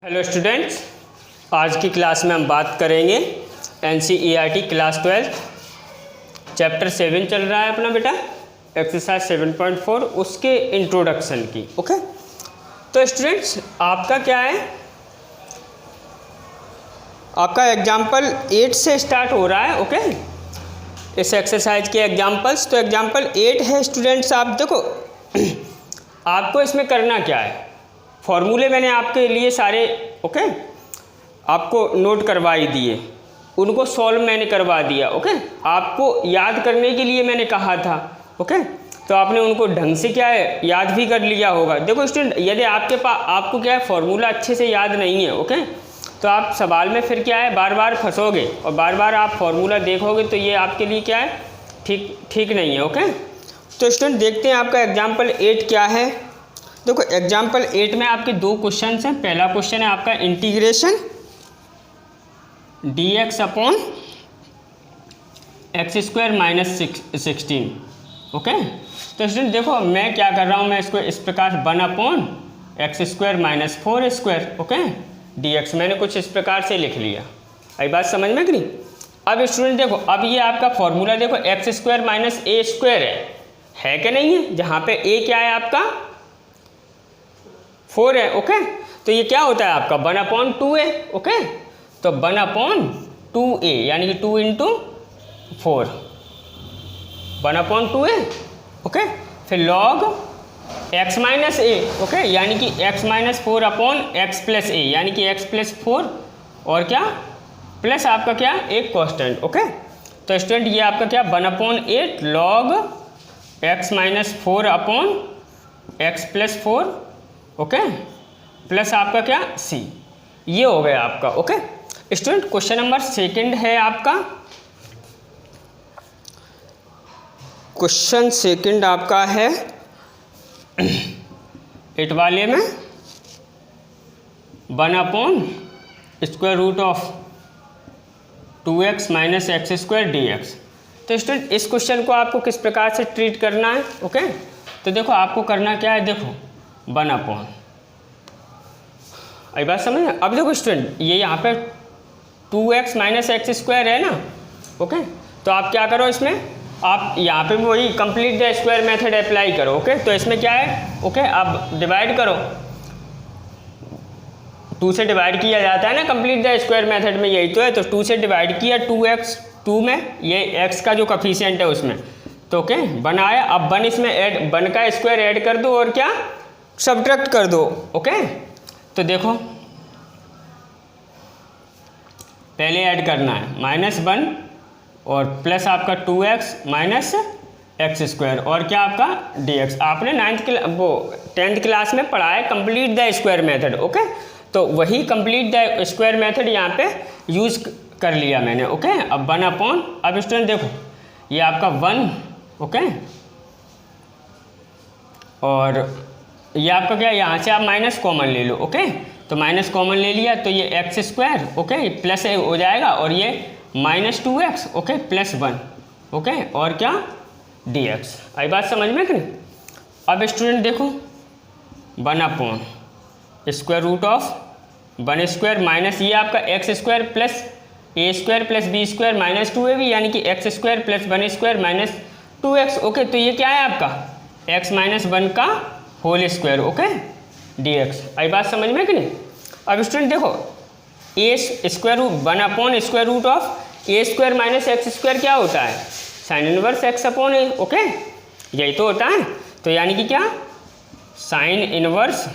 Hello students, आज की class में हम बात करेंगे NCERT क्लास 12 चैप्टर 7 चल रहा है अपना बेटा, एक्सरसाइज 7.4 उसके इंट्रोडक्शन की। ओके, तो स्टूडेंट्स आपका क्या है, आपका एग्जाम्पल 8 से स्टार्ट हो रहा है। ओके, इस एक्सरसाइज के एग्जाम्पल्स, तो एग्जाम्पल 8 है स्टूडेंट्स। आप देखो आपको इसमें करना क्या है, फॉर्मूले मैंने आपके लिए सारे आपको नोट करवा ही दिए, उनको सॉल्व मैंने करवा दिया। ओके, आपको याद करने के लिए मैंने कहा था। ओके, तो आपने उनको ढंग से क्या है याद भी कर लिया होगा। देखो स्टूडेंट, यदि आपके पास आपको क्या है फॉर्मूला अच्छे से याद नहीं है, ओके, तो आप सवाल में फिर क्या है बार बार फंसोगे और बार बार आप फॉर्मूला देखोगे तो ये आपके लिए क्या है ठीक नहीं है। ओके, तो स्टूडेंट देखते हैं आपका एग्जाम्पल 8 क्या है। देखो एग्जाम्पल 8 में आपके दो क्वेश्चन हैं। पहला क्वेश्चन है आपका integration dx upon x² minus 16। Okay, तो स्टूडेंट देखो मैं क्या कर रहा हूँ, मैं इसको इस प्रकार 1 upon x² minus 4²। Okay, dx मैंने कुछ इस प्रकार से लिख लिया। आई बात समझ में कि नहीं। अब स्टूडेंट देखो, अब ये आपका फॉर्मूला देखो x² माइनस a² है कि नहीं है, जहाँ पे a क्या है आपका 4 है। ओके, तो ये क्या होता है आपका 1 अपॉन 2a। ओके, तो 1 अपॉन 2a यानी कि 2 इंटू 4, 1 अपॉन 2a। ओके, फिर log x minus a। Okay, यानी कि x minus 4 upon x plus a, यानी कि x प्लस 4 और क्या प्लस आपका क्या एक कॉन्स्टेंट। ओके, तो स्टूडेंट ये आपका क्या 1 upon 8 log x minus 4 upon x plus 4। Okay, plus आपका क्या c, ये हो गया आपका। ओके स्टूडेंट, क्वेश्चन नंबर 2 है आपका, क्वेश्चन 2 आपका है 8 वाले में 1 upon square root of 2x minus x² dx। तो स्टूडेंट इस क्वेश्चन को आपको किस प्रकार से ट्रीट करना है। ओके, तो देखो आपको करना क्या है, देखो 1 अपॉन, आई बात समझ में। अब देखो स्टूडेंट ये यहाँ पे 2x माइनस x² है ना। ओके, तो आप क्या करो, इसमें आप यहाँ पे वही complete the square method apply करो। ओके, तो इसमें क्या है, ओके आप डिवाइड करो, 2 से डिवाइड किया जाता है ना कंप्लीट द स्क्वायर मेथड में, यही तो है। तो 2 से डिवाइड किया, 2x 2 में ये x का जो कोफिशिएंट है उसमें, तो ओके 1 आया। अब 1 इसमें ऐड, 1 का स्क्वायर ऐड कर दो और क्या सब्ट्रैक्ट कर दो। ओके, तो देखो पहले ऐड करना है -1 और प्लस आपका 2x माइनस x² और क्या आपका dx। आपने 10th क्लास में पढ़ा है complete the square method. Okay, तो वही कंप्लीट द स्क्वायर मेथड यहाँ पे यूज़ कर लिया मैंने। ओके, अब 1 अपॉन, अब स्टूडेंट देखो ये आपका 1, ओके, और ये आपका क्या, यहाँ से आप माइनस कॉमन ले लो। ओके, तो माइनस कॉमन ले लिया तो ये x², ओके, प्लस हो जाएगा और ये -2x, ओके, प्लस 1, ओके, और क्या dx। आई बात समझ में कि नहीं। अब स्टूडेंट देखो 1 upon square root of 1² minus ये आपका x² plus a² plus b² minus 2ab, यानी कि x² plus 1² minus 2x। Okay, तो ये क्या है आपका x माइनस 1 का होल स्क्वायर। Okay, dx। आई बात समझ में कि नहीं। अब स्टूडेंट देखो a² 1 upon square root of a² minus x² क्या होता है, sine inverse x upon a। Okay, यही तो होता है। तो यानी कि क्या साइन इनवर्स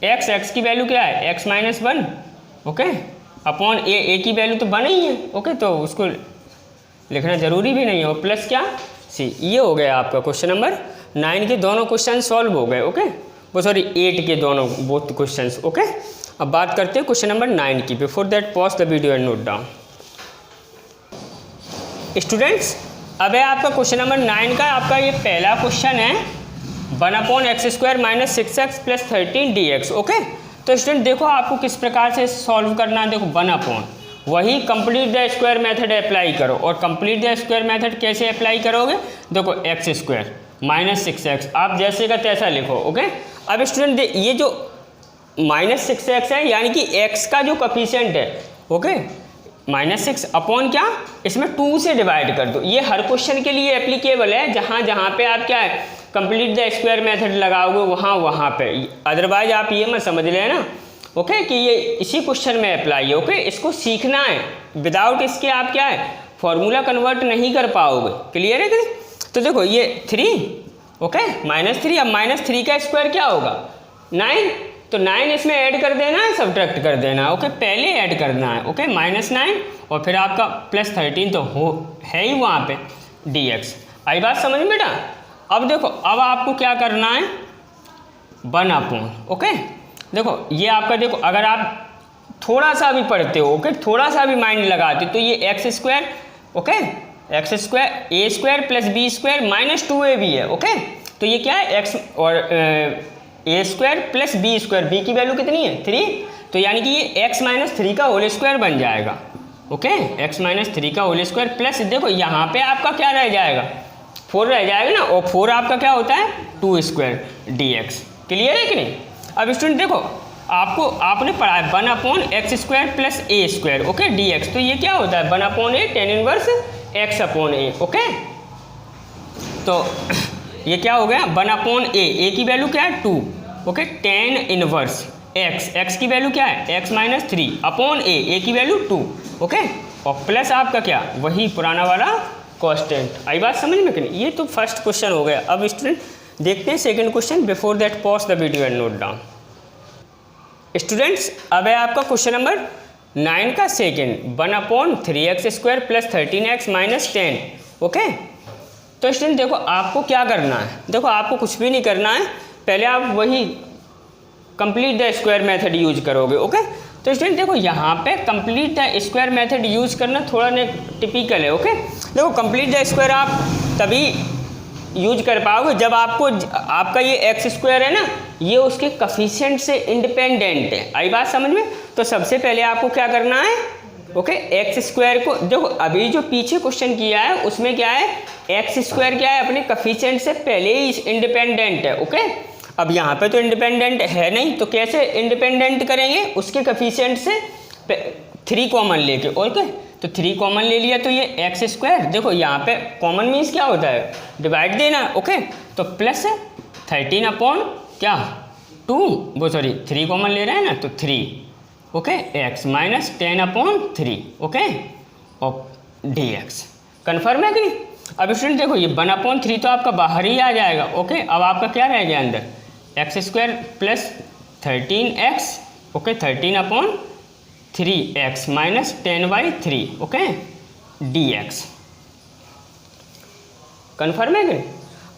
x की वैल्यू क्या है x minus 1, okay, upon a की वैल्यू तो 1 ही है। ओके, तो उसको लिखना जरूरी भी नहीं है, और प्लस क्या c। ये हो गया आपका क्वेश्चन नंबर 9 के दोनों क्वेश्चन सॉल्व हो गए। ओके, वो सॉरी 8 के दोनों बोथ क्वेश्चंस। ओके, अब बात करते हैं क्वेश्चन नंबर 9 की। Before that pause the video and note down. Students, अब है आपका क्वेश्चन नंबर 9 का, आपका ये पहला क्वेश्चन है 1 upon x² minus 6x plus 13 dx। Okay, तो स्टूडेंट देखो आपको किस प्रकार से सॉल्व करना है। देखो 1 अपॉन, वही complete the square method apply करो, और कंप्लीट द स्क्वायर मेथड कैसे अप्लाई करोगे, देखो x² माइनस 6x आप जैसे का तैसा लिखो। ओके, अब स्टूडेंट ये जो -6x है, यानी कि x का जो कोफिशिएंट है, ओके, -6 अपॉन क्या, इसमें 2 से डिवाइड कर दो। ये हर क्वेश्चन के लिए एप्लीकेबल है, जहाँ पे आप क्या है कंप्लीट द स्क्वायर मेथड लगाओगे वहाँ पे, अदरवाइज आप ये मत समझ लेना, ओके, कि ये इसी क्वेश्चन में अप्लाई है, ओके। इसको सीखना है, विदाउट इसके आप क्या है फॉर्मूला कन्वर्ट नहीं कर पाओगे। क्लियर है कि? तो देखो ये 3, ओके, -3। अब -3 का स्क्वायर क्या होगा 9, तो 9 इसमें ऐड कर देना है, सब्ट्रैक्ट कर देना है, ओके, पहले ऐड करना है, ओके, -9 और फिर आपका +13 तो है ही वहाँ पे dx। आई बात समझ में बेटा? अब देखो, अब आपको क्या करना है 1/, ओके। देखो ये आपका, देखो अगर आप थोड़ा सा भी पढ़ते हो, ओके, थोड़ा सा भी माइंड लगाते हो, तो ये x², okay, x² a² + b² -2ab है, ओके। तो ये क्या है x और a² + b², b की वैल्यू कितनी है 3, तो यानी कि ये x - 3 का होल स्क्वायर बन जाएगा, ओके, x - 3 का होल स्क्वायर प्लस देखो यहाँ पे आपका क्या रह जाएगा 4 रह जाएगा ना, और 4 आपका क्या होता है 2² dx। क्लियर है कि नहीं? अब स्टूडेंट देखो, आपने पढ़ा है 1/x² + a², ओके, dx। तो ये क्या होता है 1/a tan inverse x/a, okay. तो ये क्या हो गया 1/a, a की वैल्यू क्या है 2, ओके, tan इनवर्स x की वैल्यू क्या है x - 3 अपॉन a की वैल्यू 2, ओके, और प्लस आपका क्या वही पुराना वाला कांस्टेंट। आई बात समझ में कि नहीं? ये तो फर्स्ट क्वेश्चन हो गया। अब स्टूडेंट देखते हैं second question. Before that pause the video and note down. Students अब है आपका क्वेश्चन नंबर 9 का सेकंड, 1/3x² + 13x - 10, ओके। तो स्टूडेंट देखो आपको क्या करना है, देखो आपको कुछ भी नहीं करना है, पहले आप वही complete the square method use करोगे, ओके। तो स्टूडेंट देखो यहाँ पे complete the square method use करना थोड़ा टिपिकल है, ओके। देखो कंप्लीट द स्क्वायर आप तभी यूज कर पाओगे जब आपका ये x² है ना, ये उसके कोफिशिएंट से इंडिपेंडेंट है। आई बात समझ में? तो सबसे पहले आपको क्या करना है, ओके, x² को देखो, अभी जो पीछे क्वेश्चन किया है उसमें क्या है x² क्या है अपने कोफिशिएंट से पहले ही इंडिपेंडेंट है, ओके। अब यहाँ पे तो इंडिपेंडेंट है नहीं, तो कैसे इंडिपेंडेंट करेंगे, उसके कोफिशिएंट से 3 कॉमन लेके, ओके। तो 3 कॉमन ले लिया, तो ये x² देखो यहाँ पे कॉमन मीन्स क्या होता है डिवाइड देना, ओके। तो प्लस 3 कॉमन ले रहे हैं ना, तो 3, ओके, x - 10/3, ओके, और dx। कन्फर्म है कि नहीं? अब स्टूडेंट देखो ये 1/3 तो आपका बाहर ही आ जाएगा, ओके। अब आपका क्या रह गया अंदर x² + 13x, okay, 13/3x - 10/3, okay, dx। Confirm है कि नहीं?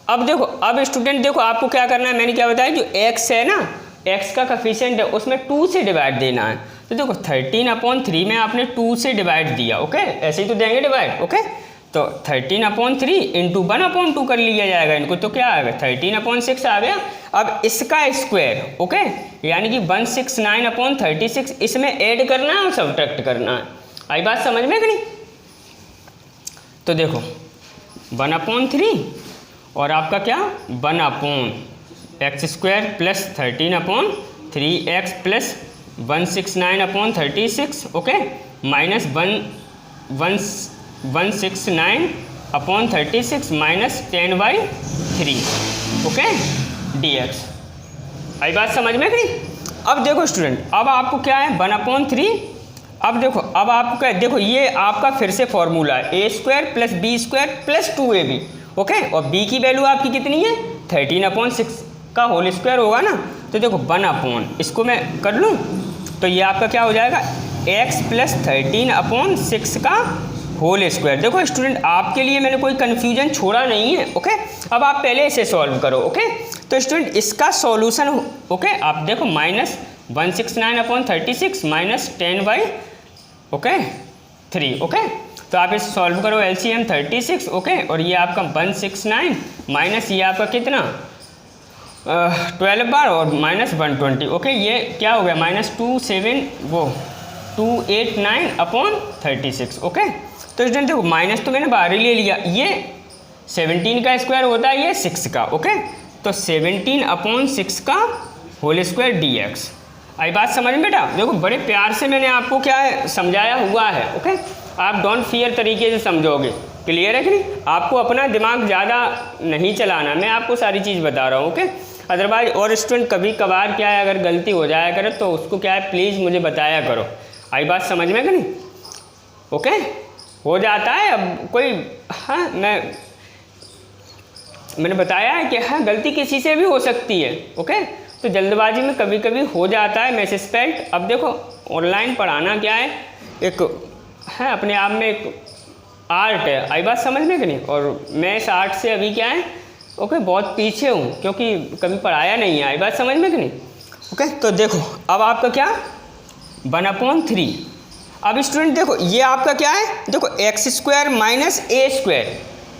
अब देखो, अब स्टूडेंट देखो आपको क्या करना है, मैंने क्या बताया, जो x है ना, x का कोफिशिएंट है उसमें 2 से डिवाइड देना है। तो देखो 13/3 में आपने 2 से डिवाइड दिया, ओके, ऐसे ही तो देंगे डिवाइड, ओके। तो 13/3 × 1/2 कर लिया जाएगा इनको, तो क्या आएगा 13/6 आ गया। अब इसका स्क्वायर, ओके, यानी कि 169/36 इसमें ऐड करना है और सब्ट्रैक्ट करना है। आई बात समझ में कि नहीं? तो देखो 1/3 और आपका क्या 1/x² + 13/3x + 169/36, okay, minus 169/36 - 10/3, okay, dx। आई बात समझ में कि नहीं? अब देखो स्टूडेंट, अब आपको क्या है 1/3। अब देखो, अब आपका देखो ये आपका फिर से फॉर्मूला है a² + b² + 2ab, ओके, और b की वैल्यु आपकी कितनी है 13/6 का होल स्क्वायर होगा ना। तो देखो 1/, इसको मैं कर लूँ, तो ये आपका क्या हो जाएगा x + 13/6 का होल स्क्वायर। देखो स्टूडेंट आपके लिए मैंने कोई कन्फ्यूजन छोड़ा नहीं है, ओके। अब आप पहले इसे सॉल्व करो, ओके। तो स्टूडेंट इसका सॉल्यूशन, ओके, आप देखो -169/36 - 10/3, ओके। तो आप इसे सॉल्व करो, LCM 36, ओके, और ये आपका 169 माइनस ये आपका कितना 12 बार और -120, ओके। ये क्या हो गया -289/36, ओके। तो स्टूडेंट देखो माइनस तो मैंने बाहर ही ले लिया, ये 17 का स्क्वायर होता है, ये 6 का, ओके। तो 17/6 का होल स्क्वायर dx। आई बात समझ में बेटा? देखो बड़े प्यार से मैंने आपको क्या है समझाया हुआ है, ओके। आप डोंट फियर तरीके से समझोगे, क्लियर है कि नहीं? आपको अपना दिमाग ज़्यादा नहीं चलाना, मैं आपको सारी चीज़ बता रहा हूँ, ओके। अदरवाइज और स्टूडेंट कभी कभार क्या है अगर गलती हो जाया करे तो उसको क्या है प्लीज़ मुझे बताया करो। आई बात समझ में कि नहीं? ओके, हो जाता है अब कोई, हाँ मैंने बताया है कि हाँ गलती किसी से भी हो सकती है, ओके। तो जल्दबाजी में कभी कभी हो जाता है मिसस्पेल्ड। अब देखो ऑनलाइन पढ़ाना क्या है, एक है अपने आप में एक आर्ट है, आई बात समझ में कि नहीं? और मैं इस आर्ट से अभी क्या है ओके बहुत पीछे हूँ क्योंकि कभी पढ़ाया नहीं है, आई बात समझ में कि नहीं? ओके, तो देखो अब आपका क्या 1/3। अब स्टूडेंट देखो ये आपका क्या है, देखो x² माइनस a²,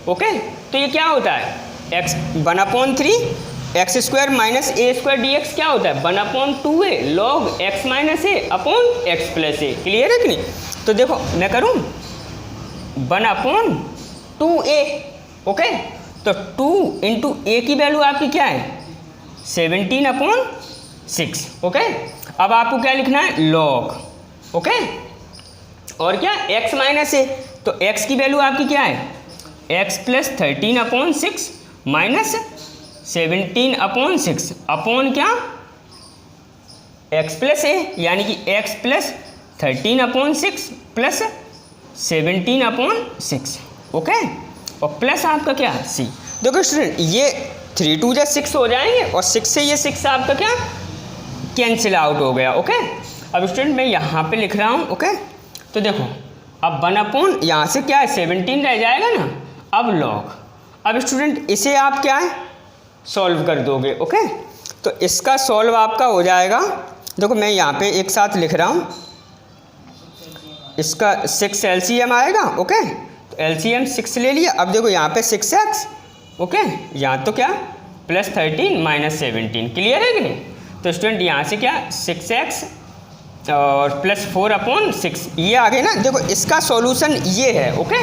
ओके। तो ये क्या होता है x 1/3 x² minus a² dx क्या होता है 1/2a log x minus a upon x plus a, clear है कि नहीं? तो देखो मैं करूँ 1/2a, ओके। तो 2 इंटू a की वैल्यू आपकी क्या है 17/6, ओके। अब आपको क्या लिखना है log, ओके। और क्या x माइनस a, तो x की वैल्यू आपकी क्या है x प्लस 13/6 माइनस 17/6 अपॉन क्या x प्लस a, यानी कि x प्लस 13/6 प्लस 17/6, ओके। और प्लस आपका क्या c। देखो स्टूडेंट ये 3 2 जा 6 हो जाएंगे और 6 से ये 6 आपका क्या कैंसिल आउट हो गया, ओके। अब स्टूडेंट मैं यहाँ पे लिख रहा हूँ, ओके। तो देखो अब 1 यहाँ से क्या है 17 रह जाएगा ना, अब log। अब स्टूडेंट इसे आप क्या है सॉल्व कर दोगे, ओके। तो इसका सॉल्व आपका हो जाएगा, देखो मैं यहाँ पे एक साथ लिख रहा हूँ, इसका 6 LCM आएगा, ओके। तो LCM 6 ले लिया। अब देखो यहाँ पे 6x, ओके, यहाँ तो क्या प्लस 13 माइनस 17, क्लियर है कि नहीं? तो स्टूडेंट यहाँ से क्या 6x और प्लस 4/6 ये आ गए ना। देखो इसका सॉल्यूशन ये है, ओके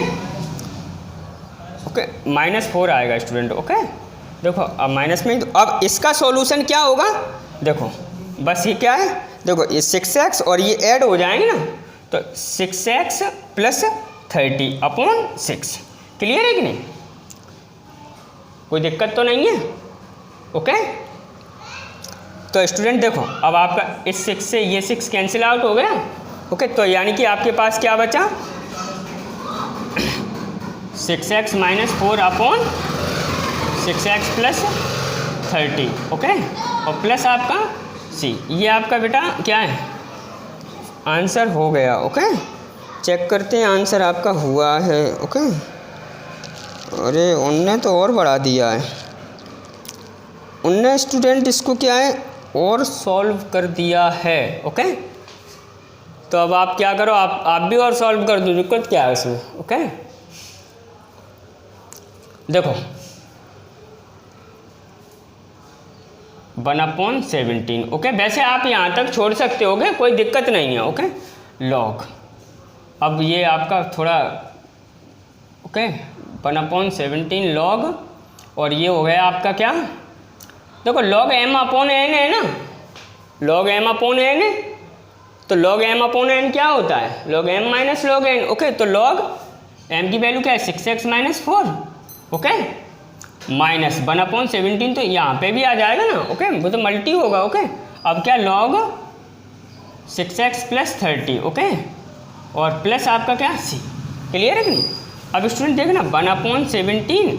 ओके, -4 आएगा स्टूडेंट, ओके। देखो अब माइनस में, तो अब इसका सॉल्यूशन क्या होगा, देखो बस ये क्या है, देखो ये 6x और ये ऐड हो जाएंगे ना, तो 6x प्लस 30/6, क्लियर है कि नहीं? कोई दिक्कत तो नहीं है, ओके। तो स्टूडेंट देखो अब आपका इस 6 से ये 6 कैंसिल आउट हो गया, ओके। तो यानी कि आपके पास क्या बचा 6x minus 4/6x plus 30, okay. और प्लस आपका c, ये आपका बेटा क्या है आंसर हो गया, ओके। चेक करते हैं आंसर आपका हुआ है, ओके। अरे उनने तो और बढ़ा दिया है, उनने स्टूडेंट इसको क्या है और सॉल्व कर दिया है, ओके। तो अब आप क्या करो, आप भी और सॉल्व कर दो, दिक्कत क्या है उसमें, ओके। देखो 1/17, ओके। वैसे आप यहाँ तक छोड़ सकते होगे, कोई दिक्कत नहीं है, ओके। log, अब ये आपका थोड़ा ओके 1/17 log, और ये हो गया आपका क्या, देखो log m/n है ना, log m/n है, तो log m/n क्या होता है log m minus log n, okay. तो log m की वैल्यू क्या है 6x माइनस 4, ओके, माइनस 1/17, तो यहाँ पे भी आ जाएगा ना, ओके, वो तो मल्टी होगा, ओके। अब क्या log 6x प्लस 30, ओके, और प्लस आपका क्या c, क्लियर है कि नहीं? अब स्टूडेंट देखना 1/17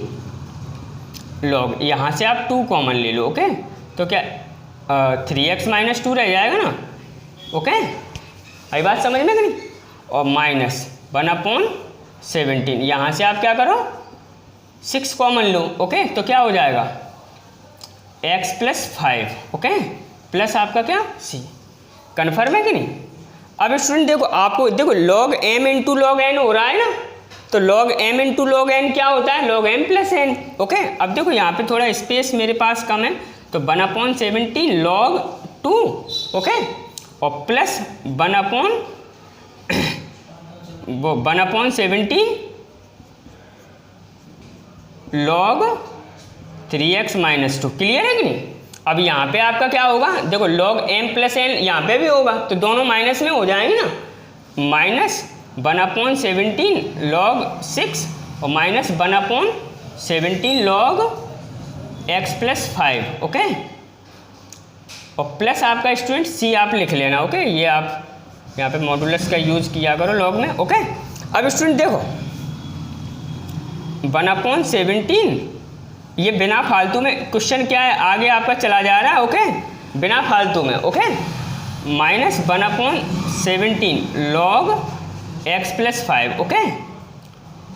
log, यहाँ से आप 2 कॉमन ले लो, ओके। तो क्या 3x माइनस 2 रह जाएगा ना, ओके। आई बात समझ में कि नहीं? और माइनस 1/17, यहाँ से आप क्या करो 6 कॉमन लो, ओके। तो क्या हो जाएगा x प्लस 5, ओके, प्लस आपका क्या c, कन्फर्म है कि नहीं? अब स्टूडेंट देखो आपको देखो log m into log n हो रहा है ना, तो log m into log n क्या होता है log m plus n, okay. अब देखो यहाँ पे थोड़ा स्पेस मेरे पास कम है, तो 1/17 log 2, ओके, और plus 1/17 log 3x minus 2, clear है कि नहीं? अब यहाँ पे आपका क्या होगा, देखो log m प्लस n यहाँ पे भी होगा, तो दोनों माइनस में हो जाएंगे ना, -1/17 log 6 और -1/17 log x प्लस 5, ओके। और प्लस आपका स्टूडेंट c आप लिख लेना, ओके। ये आप यहाँ पे मॉडुलस का यूज़ किया करो लॉग में, ओके। अब स्टूडेंट देखो 1/17 ये बिना फालतू में क्वेश्चन क्या है आगे आपका चला जा रहा है, ओके, बिना फालतू में, okay. -1/17 log x plus 5, okay.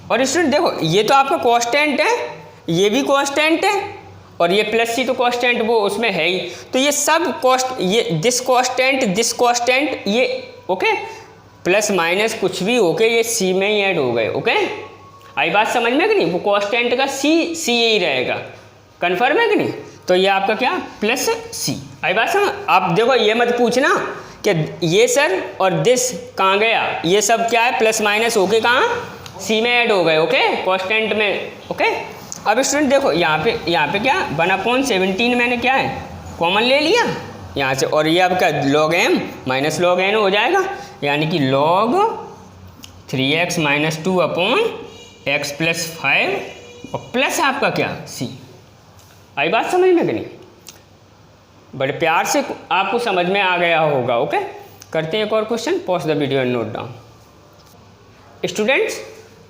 और स्टूडेंट देखो ये तो आपका कांस्टेंट है, ये भी कांस्टेंट है, और ये प्लस सी तो कांस्टेंट वो उसमें है ही, तो ये सब कॉस्ट, ये दिस कांस्टेंट ये, ओके, प्लस माइनस कुछ भी ओके, ये सी में ही ऐड हो गए, ओके। आई बात समझ में कि नहीं, वो कांस्टेंट का सी ही रहेगा, कन्फर्म है कि नहीं। तो ये आपका क्या प्लस सी, आई बात समझ। आप देखो ये मत पूछना कि ये सर और दिस कहाँ गया, ये सब क्या है प्लस माइनस होके कहाँ सी में ऐड हो गए, ओके, कांस्टेंट में, ओके। अब स्टूडेंट देखो यहाँ पे क्या 1/17 मैंने क्या है कॉमन ले लिया यहाँ से, और ये आपका log m minus log n हो जाएगा, यानी कि log 3x - 2/x प्लस 5 और प्लस आपका क्या c। आई बात समझ में कि नहीं, बड़े प्यार से आपको समझ में आ गया होगा, ओके। करते हैं एक और question, pause the video and note down. Students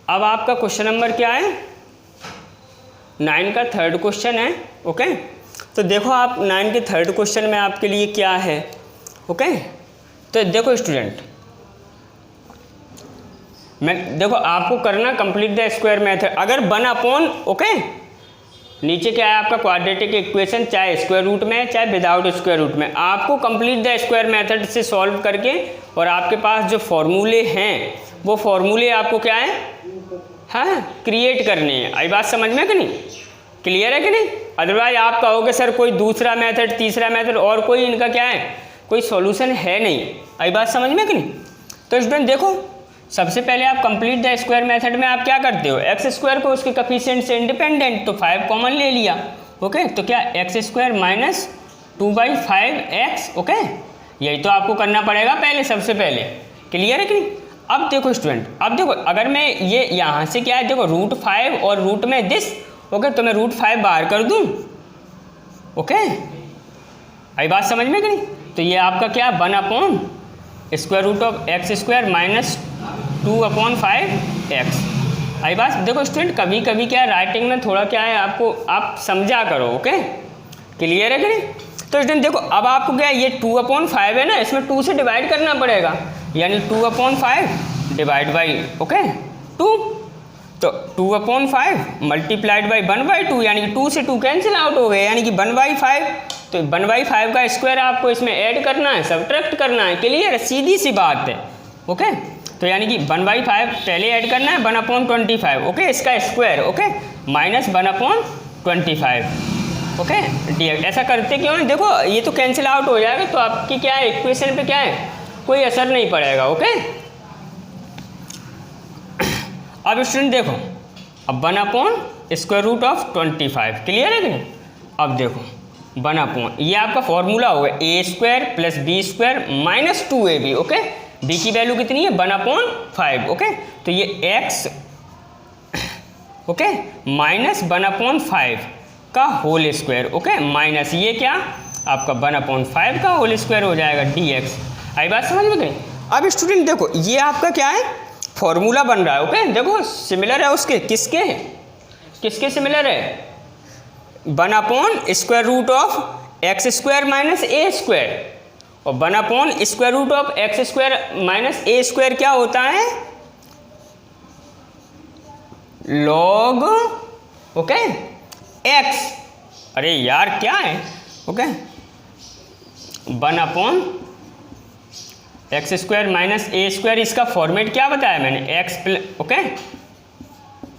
अब आपका क्वेश्चन नंबर क्या है 9 का थर्ड क्वेश्चन है, ओके। तो देखो आप 9 के थर्ड क्वेश्चन में आपके लिए क्या है, ओके। तो देखो स्टूडेंट, मैं देखो आपको करना कंप्लीट द स्क्वायर मेथड। अगर 1/, ओके, नीचे क्या है आपका क्वाड्रेटिक इक्वेशन, चाहे स्क्वायर रूट में है चाहे विदाउट स्क्वायर रूट में, आपको कंप्लीट द स्क्वायर मेथड से सॉल्व करके और आपके पास जो फॉर्मूले हैं वो फॉर्मूले आपको क्या है, हाँ, क्रिएट करने हैं। आई बात समझ में कि नहीं, क्लियर है कि नहीं। अदरवाइज आप कहोगे सर कोई दूसरा मेथड, तीसरा मेथड और कोई इनका क्या है, कोई सॉल्यूशन है नहीं। आई बात समझ में कि नहीं। तो स्टूडेंट देखो सबसे पहले आप कंप्लीट द स्क्वायर मेथड में आप क्या करते हो, एक्स स्क्वायर को उसके कोफिशिएंट से इंडिपेंडेंट, तो 5 कॉमन ले लिया, ओके। तो क्या x² - 2/5x, ओके। यही तो आपको करना पड़ेगा पहले, सबसे पहले, क्लियर है कि नहीं। अब देखो स्टूडेंट, अब देखो अगर मैं ये यहाँ से क्या है, देखो √5 और रूट में दिस, ओके, तो मैं √5 बाहर कर दूँ, ओके। आई बात समझ में कि नहीं। तो ये आपका क्या 1/√x² - 2/5x। आई बात। देखो स्टूडेंट कभी कभी क्या राइटिंग में थोड़ा क्या है आपको, आप समझा करो, ओके, क्लियर है कि नहीं। तो स्टूडेंट देखो अब आपको क्या है, ये 2/5 है ना, इसमें 2 से डिवाइड करना पड़ेगा, यानी 2/5 डिवाइड बाई, ओके, 2, तो 2/5 मल्टीप्लाइड बाई 1/2, यानी कि 2 से 2 कैंसिल आउट हो गए, यानी कि 1/5। तो 1/5 का स्क्वायर आपको इसमें ऐड करना है, सब्ट्रैक्ट करना है, क्लियर है, सीधी सी बात है, ओके। तो यानी कि 1/5 पहले ऐड करना है 1/25, ओके, इसका स्क्वायर, ओके, -1/25, ओके, dx। ऐसा करते क्यों है, देखो ये तो कैंसिल आउट हो जाएगा, तो आपकी क्या है इक्वेशन पे क्या है कोई असर नहीं पड़ेगा, ओके। अब स्टूडेंट देखो अब 1/√25, क्लियर है कि नहीं। अब देखो 1/, ये आपका फॉर्मूला होगा a² + b² - 2ab, okay. b की वैल्यू कितनी है 1/5, ओके। तो ये x, ओके, -1/5 का होल स्क्वायर, ओके, माइनस ये क्या आपका 1/5 का होल स्क्वायर हो जाएगा dx। आई बात समझ में गई। अब स्टूडेंट देखो ये आपका क्या है फॉर्मूला बन रहा है, ओके। देखो सिमिलर है उसके, किसके सिमिलर है, 1/√x² - a² और 1/√x² - a² क्या होता है log, ओके, x। अरे यार क्या है, ओके, 1/x² - a², इसका फॉर्मेट क्या बताया मैंने, x, okay,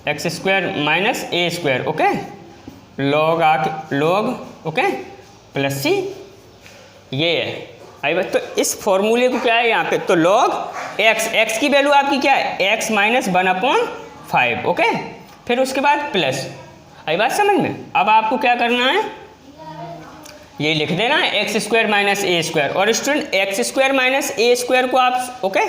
x² - a², okay, log, okay, plus c, ये है। आई बात। तो इस फॉर्मूले को क्या है यहाँ पे, तो log x की वैल्यू आपकी क्या है x - 1/5, ओके, फिर उसके बाद प्लस। आई बात समझ में। अब आपको क्या करना है, ये लिख देना एक्स स्क्वायर माइनस ए स्क्वायर। और स्टूडेंट एक्स स्क्वायर माइनस ए स्क्वायर को आप ओके,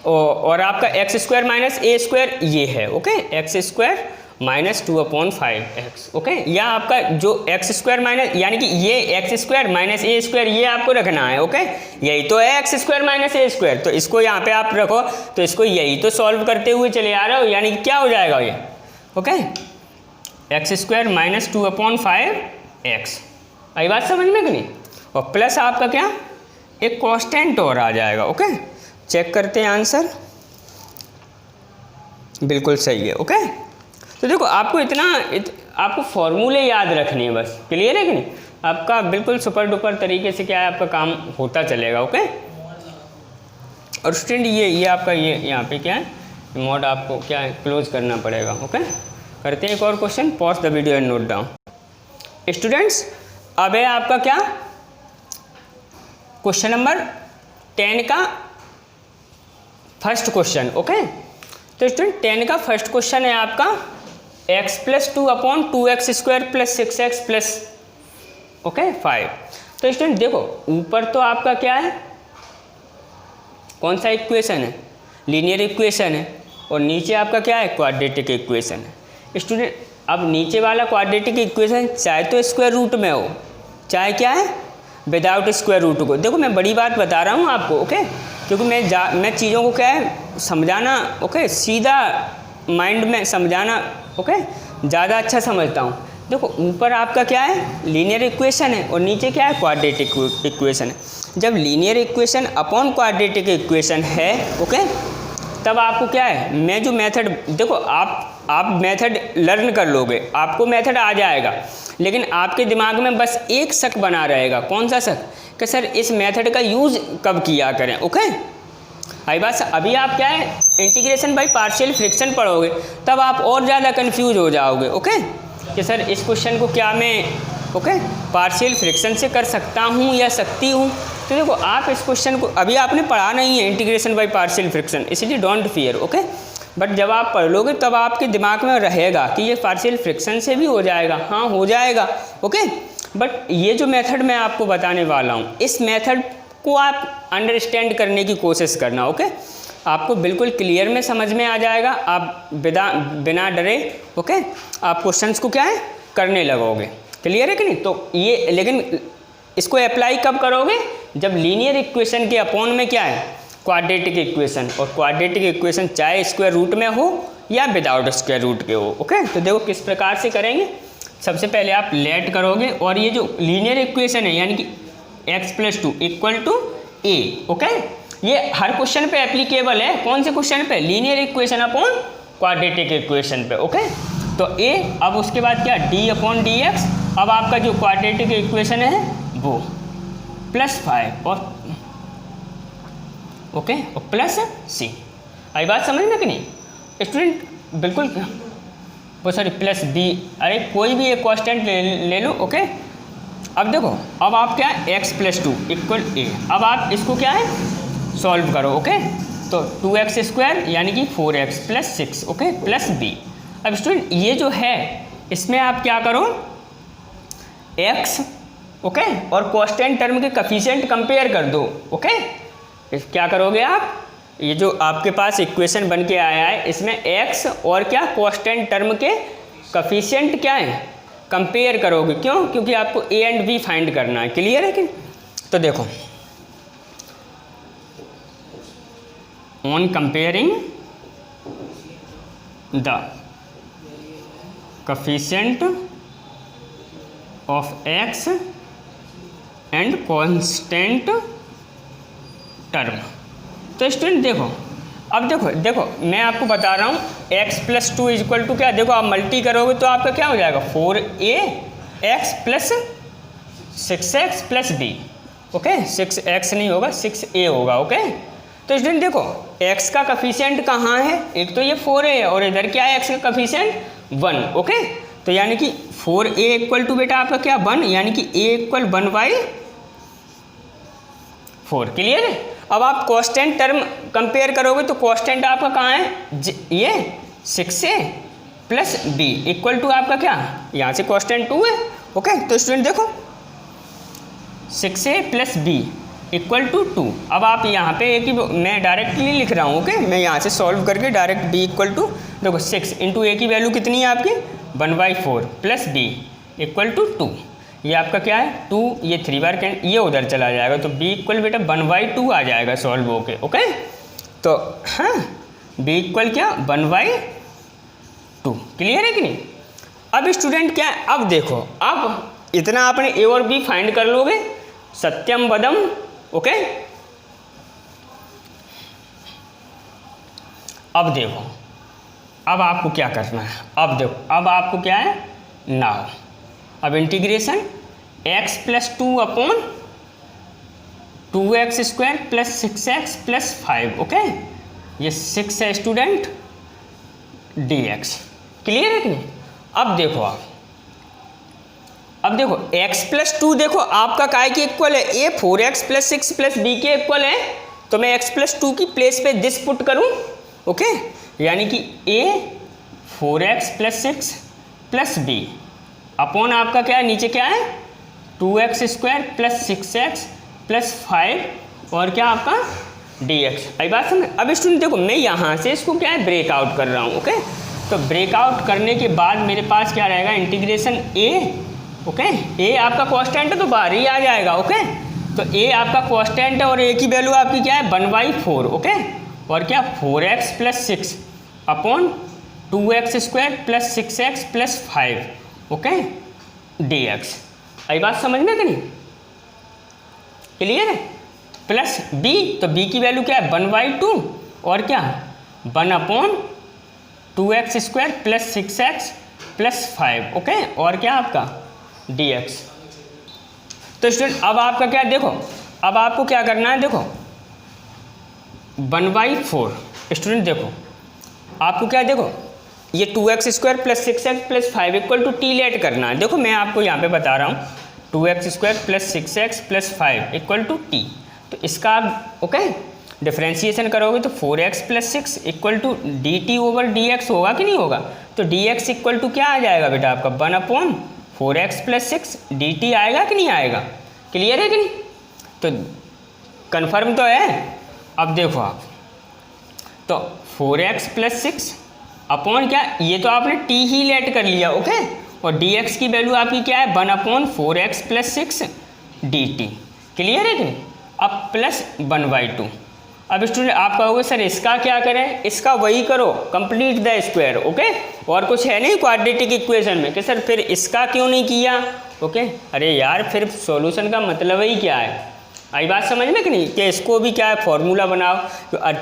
और आपका एक्स स्क्वायर माइनस ए स्क्वायर ये है okay, x square minus 2/5x okay, या आपका जो एक्स स्क्वायर माइनस यानी कि ये एक्स स्क्वायर माइनस ए स्क्वायर ये आपको रखना है ओके, यही तो है एक्स स्क्वायर माइनस ए स्क्वायर, तो इसको यहाँ पे आप रखो, तो इसको यही तो सॉल्व करते हुए चले आ रहे हो, यानी कि क्या हो जाएगा ये okay, x square minus 2/5x। आई बात समझ में कि नहीं, और प्लस आपका क्या एक कांस्टेंट और आ जाएगा ओके। चेक करते हैं आंसर, बिल्कुल सही है ओके। तो देखो आपको आपको फॉर्मूले याद रखने हैं बस, क्लियर है कि नहीं, आपका बिल्कुल सुपर डुपर तरीके से क्या है आपका काम होता चलेगा ओके। और स्टूडेंट ये आपका ये यहाँ पे क्या है मोड आपको क्या है क्लोज करना पड़ेगा ओके। करते हैं एक और question, pause the video and note down. Students अब है आपका क्या क्वेश्चन नंबर 10 का फर्स्ट क्वेश्चन ओके। तो स्टूडेंट 10 का फर्स्ट क्वेश्चन है आपका x + 2/2x² + 6x plus okay 5। तो स्टूडेंट देखो ऊपर तो आपका क्या है कौन सा इक्वेशन है, लीनियर इक्वेशन है, और नीचे आपका क्या है क्वाड्रेटिक इक्वेशन है। स्टूडेंट अब नीचे वाला क्वाड्रेटिक इक्वेशन चाहे तो स्क्वायर रूट में हो, चाहे क्या है विदाउट स्क्वायर रूट को। देखो मैं बड़ी बात बता रहा हूँ आपको ओके, क्योंकि मैं चीज़ों को क्या है समझाना ओके, सीधा माइंड में समझाना ओके ज़्यादा अच्छा समझता हूँ। देखो ऊपर आपका क्या है लीनियर इक्वेशन है और नीचे क्या है क्वाड्रेटिक इक्वेशन है। जब linear equation upon quadratic equation है ओके, तब आपको क्या है मैं जो मेथड देखो आप मेथड लर्न कर लोगे, आपको मेथड आ जाएगा, लेकिन आपके दिमाग में बस एक शक बना रहेगा। कौन सा शक कि सर इस मेथड का यूज़ कब किया करें ओके। आई बात, अभी आप क्या है इंटीग्रेशन बाय पार्शियल फ्रैक्शन पढ़ोगे तब आप और ज़्यादा कंफ्यूज हो जाओगे ओके, कि सर इस क्वेश्चन को क्या मैं ओके पार्शियल फ्रैक्शन से कर सकता हूँ या सकती हूँ। तो देखो आप इस क्वेश्चन को अभी आपने पढ़ा नहीं है इंटीग्रेशन बाय पार्शियल फ्रैक्शन, इसलिए डोंट फियर ओके, बट जब आप पढ़ लोगे तब आपके दिमाग में रहेगा कि ये पार्शियल फ्रैक्शन से भी हो जाएगा, हाँ हो जाएगा ओके। बट ये जो मेथड मैं आपको बताने वाला हूँ इस मेथड को आप अंडरस्टैंड करने की कोशिश करना ओके, आपको बिल्कुल क्लियर में समझ में आ जाएगा, आप बिना डरे ओके आप क्वेश्चंस को क्या है करने लगोगे, क्लियर है कि नहीं। तो ये लेकिन इसको अप्लाई कब करोगे जब लीनियर इक्वेशन के अपॉन में क्या है क्वाड्रेटिक इक्वेशन, और क्वाड्रेटिक इक्वेशन चाहे स्क्वायर रूट में हो या विदाउट स्क्वायर रूट के हो ओके। तो देखो किस प्रकार से करेंगे, सबसे पहले आप लेट करोगे और ये जो लीनियर इक्वेशन है यानी कि x + 2 = a ओके, ये हर क्वेश्चन पे एप्लीकेबल है। कौन से क्वेश्चन पे, linear equation upon quadratic equation पे ओके। तो a, अब उसके बाद क्या d/dx, अब आपका जो क्वाड्रेटिक इक्वेशन है वो +5 और ओके और प्लस c। आई बात समझ में कि नहीं स्टूडेंट, बिल्कुल वो सॉरी प्लस b, अरे कोई भी एक कांस्टेंट ले लो ओके। अब देखो अब आप क्या है x + 2 = a, अब आप इसको क्या है सॉल्व करो ओके। तो 2x² यानी कि 4x + 6 ओके प्लस b। अब स्टूडेंट ये जो है इसमें आप क्या करो x ओके और कांस्टेंट टर्म के कोफिशिएंट कंपेयर कर दो ओके। क्या करोगे आप, ये जो आपके पास इक्वेशन बन के आया है इसमें x और क्या कांस्टेंट टर्म के कोफिशिएंट क्या है कंपेयर करोगे, क्यों, क्योंकि आपको a एंड b फाइंड करना है, क्लियर है कि। तो देखो on comparing the coefficient of x and constant term. तो स्टूडेंट देखो अब देखो मैं आपको बता रहा हूँ x + 2 = क्या, देखो आप मल्टी करोगे तो आपका क्या हो जाएगा 4ax + 6x + b okay. 6x नहीं होगा 6a होगा ओके। तो स्टूडेंट देखो x का कोफिशिएंट कहाँ है, एक तो ये 4a है और इधर क्या है x का कोफिशिएंट 1 ओके। तो यानी कि 4a = बेटा आपका क्या 1, यानी कि a = 1/4, क्लियर है। अब आप कांस्टेंट टर्म कंपेयर करोगे तो कांस्टेंट आपका कहाँ है ये 6a + b = आपका क्या यहाँ से कांस्टेंट 2 है ओके। तो स्टूडेंट देखो 6a plus B equal to 2। अब आप यहाँ पे एक ही मैं डायरेक्टली लिख रहा हूँ, ओके। मैं यहाँ से सॉल्व करके डायरेक्ट b इक्वल टू, देखो 6 इंटू a की वैल्यू कितनी है आपकी 1/4 प्लस b इक्वल टू 2। ये आपका क्या है 2, ये 3 बार ये उधर चला जाएगा तो b इक्वल बेटा 1/2 आ जाएगा सॉल्व होके, ओके। तो हाँ b इक्वल क्या 1/2। क्लियर है कि नहीं। अब स्टूडेंट क्या है, अब देखो, अब इतना आपने a और b फाइंड कर लोगे, सत्यम वदम, ओके। अब देखो, अब आपको क्या करना है, अब देखो, अब आपको क्या है नाउ, अब integration x plus 2 upon 2x² plus 6x plus 5, okay. ये 6 है स्टूडेंट dx। क्लियर है कि नहीं। अब देखो आप, अब देखो x प्लस 2 देखो आपका काय के इक्वल है, a 4x plus 6 plus b के इक्वल है, तो मैं x प्लस 2 की प्लेस पे दिस पुट करूं, ओके। यानी कि a 4x plus 6 plus b upon आपका क्या है नीचे क्या है 2x² प्लस 6x प्लस 5 और क्या आपका dx। आई बात समझ। अब स्टूडेंट देखो मैं यहाँ से इसको क्या है ब्रेकआउट कर रहा हूँ, ओके। तो ब्रेकआउट करने के बाद मेरे पास क्या रहेगा इंटीग्रेशन a, ओके। a आपका कांस्टेंट है तो बाहर ही आ जाएगा, ओके। तो a आपका कांस्टेंट है और a की वैल्यू आपकी क्या है 1/4, ओके। और क्या 4x plus 6 upon 2x² plus 6x plus 5, okay dx। आई बात समझ में कि नहीं। क्लियर है। प्लस b, तो b की वैल्यू क्या है 1/2 और क्या 1/2x² plus 6x plus 5, okay. और क्या आपका dx। तो स्टूडेंट अब आपका क्या देखो, अब आपको क्या करना है, देखो 1/4 स्टूडेंट देखो आपको क्या देखो ये 2x² plus 6x plus 5 equal to t let करना है। देखो मैं आपको यहाँ पे बता रहा हूँ 2x² plus 6x plus 5 equal to t। तो इसका आप ओके डिफ्रेंशिएशन करोगे तो 4x plus 6 equal to dt over dx होगा कि नहीं होगा। तो dx इक्वल टू क्या आ जाएगा बेटा आपका 1/4x प्लस 6 dt आएगा कि नहीं आएगा। क्लियर है कि नहीं। तो कन्फर्म तो है। अब देखो आप तो 4x प्लस 6 अपॉन क्या, ये तो आपने t ही लेट कर लिया, ओके। और dx की वैल्यू आपकी क्या है 1/4x प्लस 6 dt। क्लियर है कि नहीं। अब प्लस 1/2। अब स्टूडेंट आप कहोगे सर इसका क्या करें, इसका वही करो कंप्लीट द स्क्वायर, ओके। और कुछ है नहीं क्वाड्रेटिक इक्वेशन में कि सर फिर इसका क्यों नहीं किया, ओके। अरे यार फिर सॉल्यूशन का मतलब ही क्या है। आई बात समझ में कि नहीं कि इसको भी क्या है फॉर्मूला बनाओ।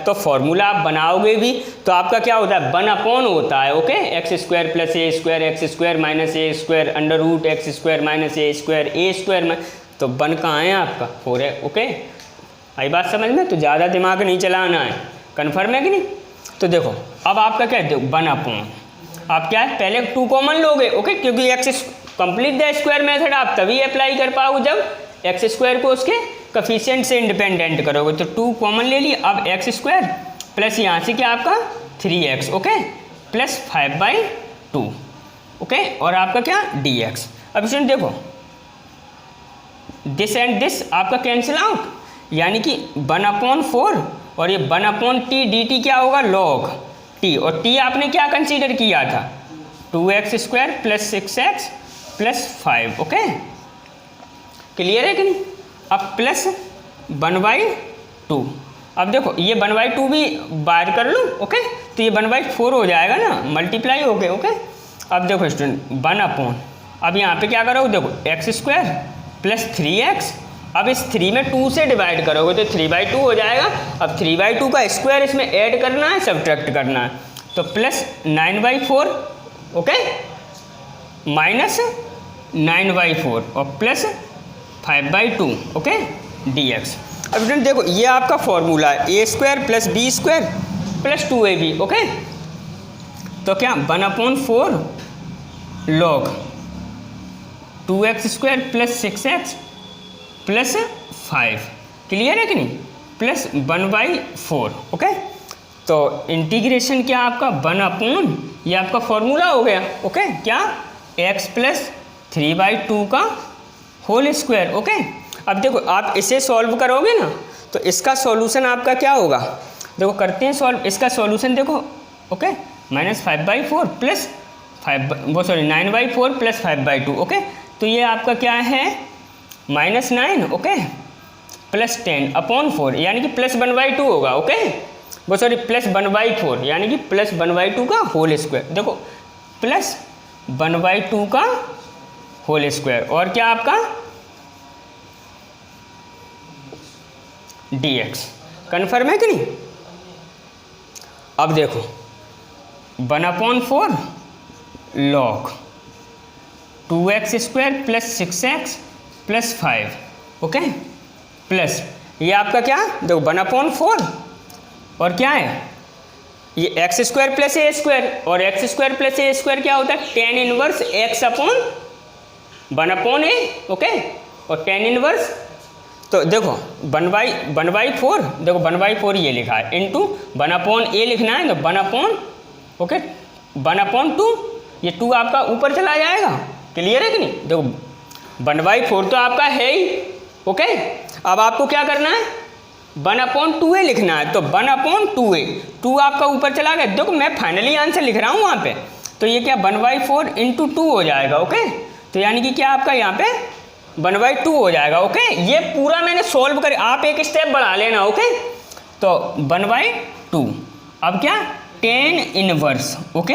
तो फॉर्मूला आप बनाओगे भी तो आपका क्या होता है 1 होता है, okay. x² plus a² x² minus a² under root x² minus a², तो 1 कहाँ है आपका 4 है, ओके। आई बात समझ में। तो ज़्यादा दिमाग नहीं चलाना है। कन्फर्म है कि नहीं। तो देखो अब आपका क्या है 1 आप क्या है पहले 2 कॉमन लोगे, ओके। क्योंकि x complete the square method आप तभी अप्लाई कर पाओगे जब x² को उसके कोफिशिएंट से इंडिपेंडेंट करोगे। तो 2 कॉमन ले लिए। अब x² प्लस यहाँ से क्या आपका 3x, ओके प्लस 5/2, ओके। और आपका क्या dx। अब इसमें देखो दिस एंड दिस आपका कैंसिल आउट, यानी कि 1/4 और ये 1/t dt क्या होगा log t। और t आपने क्या कंसीडर किया था 2x² plus 6x plus 5, okay. Clear है कि नहीं। अब प्लस 1/2। अब देखो ये 1/2 भी बाहर कर लूँ, ओके। तो ये 1/4 हो जाएगा ना मल्टीप्लाई हो गए, ओके। अब देखो स्टूडेंट 1 अब यहाँ पे क्या करोगे देखो x² प्लस 3x। अब इस 3 में 2 से डिवाइड करोगे तो 3/2 हो जाएगा। अब 3/2 का स्क्वायर इसमें ऐड करना है सब्ट्रैक्ट करना है। तो प्लस 9/4, ओके माइनस 9/4 और प्लस 5/2, ओके dx। अब स्टूडेंट देखो ये आपका फॉर्मूला है a² plus b² plus 2ab, okay. तो क्या 1/4 log 2x² plus 6x plus 5। Clear है कि नहीं। Plus 1/4, okay. तो इंटीग्रेशन क्या आपका 1 ये आपका फॉर्मूला हो गया, ओके। क्या x प्लस 3/2 का होल स्क्वायर, ओके। अब देखो आप इसे सॉल्व करोगे ना तो इसका सॉल्यूशन आपका क्या होगा, देखो करते हैं सॉल्व। इसका सॉल्यूशन देखो, ओके, -5/4 प्लस 9/4 प्लस 5/2, ओके। तो ये आपका क्या है -9, ओके, प्लस 10/4 यानी कि +1/2 होगा, ओके। वो सॉरी +1/4 यानी कि +1/2 का होल स्क्वायर। देखो +1/2 का होल स्क्वायर और क्या आपका dx। कन्फर्म है कि नहीं? अब देखो 1/4 log 2x² plus 6x plus 5, okay, plus ये आपका क्या, देखो 1/4 और क्या है ये x² प्लस a² और x² प्लस a² क्या होता है, tan इनवर्स x/1/a, ओके, और tan इनवर्स। तो देखो 1/4, देखो 1/4 ये लिखा है इंटू 1/a लिखना है तो 1/, ओके, 1/2, ये 2 आपका ऊपर चला जाएगा। क्लियर है कि नहीं? देखो 1/4 तो आपका है ही, ओके। अब आपको क्या करना है 1/2a लिखना है तो 1/2a, 2 आपका ऊपर चला गया। देखो मैं फाइनली आंसर लिख रहा हूँ वहाँ पे, तो ये क्या 1/4 × 2 हो जाएगा, ओके। तो यानी कि क्या आपका यहाँ पे 1/2 हो जाएगा, ओके। ये पूरा मैंने सोल्व कर, आप एक स्टेप बढ़ा लेना, ओके। तो 1/2 अब क्या tan इनवर्स, ओके,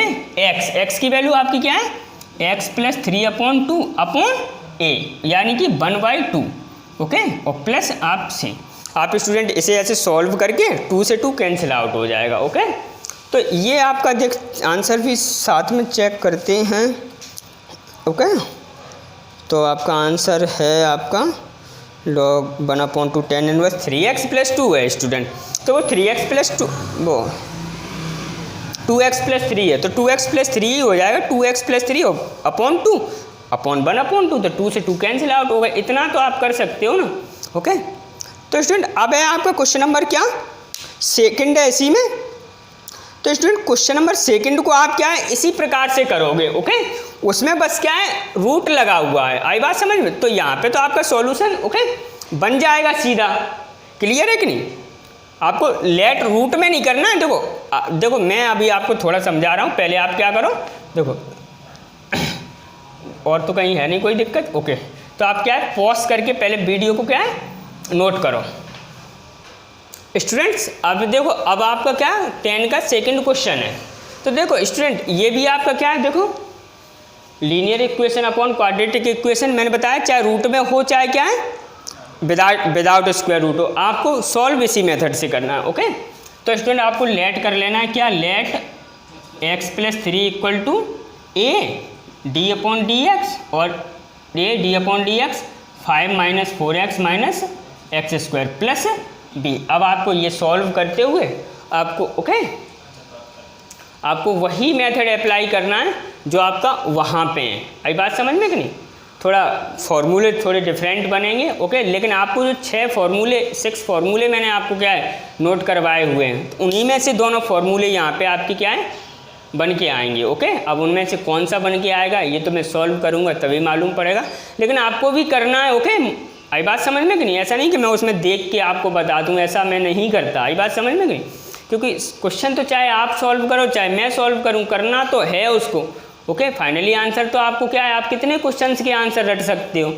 x की वैल्यू आपकी क्या है x + 3/2/a यानी कि 1/2, ओके, और प्लस आप स्टूडेंट इसे ऐसे सॉल्व करके 2 से 2 कैंसिल आउट हो जाएगा, ओके। तो ये आपका देख आंसर भी साथ में चेक करते हैं, ओके। तो आपका आंसर है आपका log 1/2 tan इनवर्स 3x + 2 है स्टूडेंट। तो वो 3x + 2 वो 2x + 3 है तो 2x + 3 ही हो जाएगा, 2x + 3 /2 अपॉन 1/2, तो 2 से 2 कैंसिल आउट हो गए। इतना तो आप कर सकते हो ना, ओके। तो स्टूडेंट अब है आपका क्वेश्चन नंबर क्या, सेकंड है इसी में। तो स्टूडेंट क्वेश्चन नंबर सेकंड को आप क्या है इसी प्रकार से करोगे, ओके। उसमें बस क्या है रूट लगा हुआ है, आई बात समझ में? तो यहाँ पे तो आपका सॉल्यूशन, ओके, बन जाएगा सीधा। क्लियर है कि नहीं? आपको लेट रूट में नहीं करना है। देखो मैं अभी आपको थोड़ा समझा रहा हूँ, पहले आप क्या करो, देखो और तो कहीं है नहीं कोई दिक्कत, ओके। तो आप क्या है पॉज करके पहले वीडियो को क्या है नोट करो स्टूडेंट्स। अब देखो अब आपका क्या 10 का सेकंड क्वेश्चन है। तो देखो स्टूडेंट ये भी आपका क्या है, देखो linear equation upon quadratic equation मैंने बताया, चाहे रूट में हो चाहे क्या है विदाउट स्क्वायर रूट हो, आपको सॉल्व इसी मेथड से करना है, ओके। तो स्टूडेंट आपको लेट कर लेना है क्या, लेट x + 3 = a d/dx और a d/dx 5 - 4x - x² plus b। अब आपको ये सॉल्व करते हुए आपको, ओके, आपको वही मेथड अप्लाई करना है जो आपका वहाँ पे है। आई बात समझ में कि नहीं? थोड़ा फॉर्मूले थोड़े डिफरेंट बनेंगे, ओके, लेकिन आपको जो 6 फार्मूले मैंने आपको क्या है नोट करवाए हुए हैं, तो उन्हीं में से दोनों फार्मूले यहाँ पे आपकी क्या है बन के आएंगे, ओके। अब उनमें से कौन सा बन के आएगा ये तो मैं सॉल्व करूँगा तभी मालूम पड़ेगा, लेकिन आपको भी करना है, ओके। आई बात समझ में कि नहीं? ऐसा नहीं कि मैं उसमें देख के आपको बता दूँ, ऐसा मैं नहीं करता। आई बात समझ में कि नहीं? क्योंकि क्वेश्चन तो चाहे आप सॉल्व करो चाहे मैं सॉल्व करूँ, करना तो है उसको, ओके। फाइनली आंसर तो आपको क्या है, आप कितने क्वेश्चंस के आंसर रट सकते हो,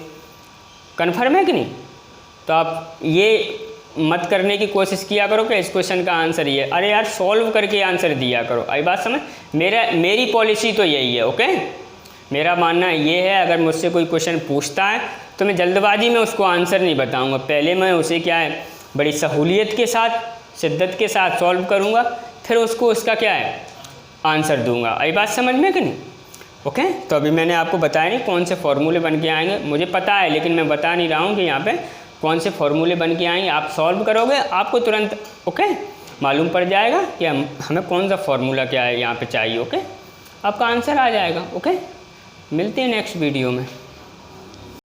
कन्फर्म है कि नहीं? तो आप ये मत करने की कोशिश किया करो कि इस क्वेश्चन का आंसर ये, अरे यार सॉल्व करके आंसर दिया करो। आई बात समझ? मेरी पॉलिसी तो यही है, ओके। मेरा मानना ये है अगर मुझसे कोई क्वेश्चन पूछता है तो मैं जल्दबाजी में उसको आंसर नहीं बताऊँगा, पहले मैं उसे क्या है बड़ी सहूलियत के साथ शिद्दत के साथ सॉल्व करूँगा, फिर उसको उसका क्या है आंसर दूंगा। आई बात समझ में कि नहीं? ओके। तो अभी मैंने आपको बताया नहीं कौन से फार्मूले बन के आएंगे, मुझे पता है लेकिन मैं बता नहीं रहा हूँ कि यहाँ पे कौन से फार्मूले बन के आएंगे। आप सॉल्व करोगे आपको तुरंत, ओके, मालूम पड़ जाएगा कि हमें कौन सा फार्मूला क्या है यहाँ पे चाहिए, ओके। आपका आंसर आ जाएगा, ओके। मिलते हैं नेक्स्ट वीडियो में।